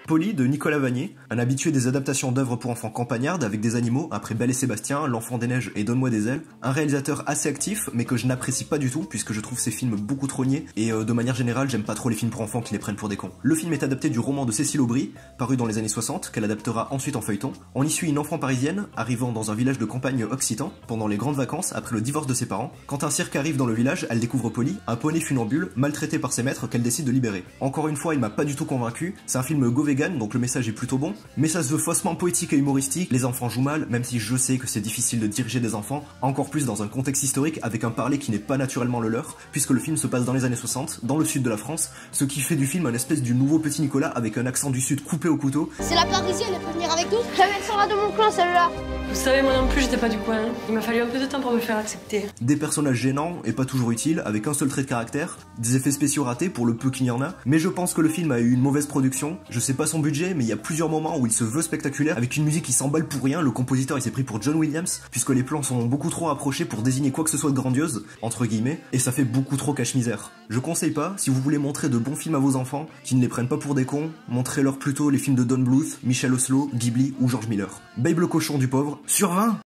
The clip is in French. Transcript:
Polly de Nicolas Vanier, un habitué des adaptations d'œuvres pour enfants campagnardes avec des animaux après Belle et Sébastien, L'Enfant des Neiges et Donne-moi des ailes. Un réalisateur assez actif mais que je n'apprécie pas du tout puisque je trouve ses films beaucoup trop niais et de manière générale j'aime pas trop les films pour enfants qui les prennent pour des cons. Le film est adapté du roman de Cécile Aubry, paru dans les années 60, qu'elle adaptera ensuite en feuilleton. On y suit une enfant parisienne arrivant dans un village de campagne occitan pendant les grandes vacances après le divorce de ses parents. Quand un cirque arrive dans le village, elle découvre Polly, un poney funambule maltraité par ses maîtres qu'elle décide de libérer. Encore une fois, il m'a pas du tout convaincu, c'est un film go vegan donc le message est plutôt bon, mais ça se veut faussement poétique et humoristique, les enfants jouent mal, même si je sais que c'est difficile de diriger des enfants, encore plus dans un contexte historique avec un parler qui n'est pas naturellement le leur, puisque le film se passe dans les années 60, dans le sud de la France, ce qui fait du film un espèce du nouveau Petit Nicolas avec un accent du sud coupé au couteau. C'est la parisienne, elle peut venir avec nous. Jamais elle sera de mon clan celle-là. Vous savez, moi non plus, j'étais pas du coin. Il m'a fallu un peu de temps pour me faire accepter. Des personnages gênants et pas toujours utiles, avec un seul trait de caractère, des effets spéciaux ratés pour le peu qu'il y en a, mais je pense que le film a eu une mauvaise production, je sais pas son budget, mais il y a plusieurs moments où il se veut spectaculaire, avec une musique qui s'emballe pour rien, le compositeur il s'est pris pour John Williams, puisque les plans sont beaucoup trop approchés pour désigner quoi que ce soit de grandiose, entre guillemets, et ça fait beaucoup trop cache-misère. Je conseille pas, si vous voulez montrer de bons films à vos enfants, qui ne les prennent pas pour des cons, montrez-leur plutôt les films de Don Bluth, Michel Oslo, Ghibli ou George Miller. Babe le cochon du pauvre, sur 20.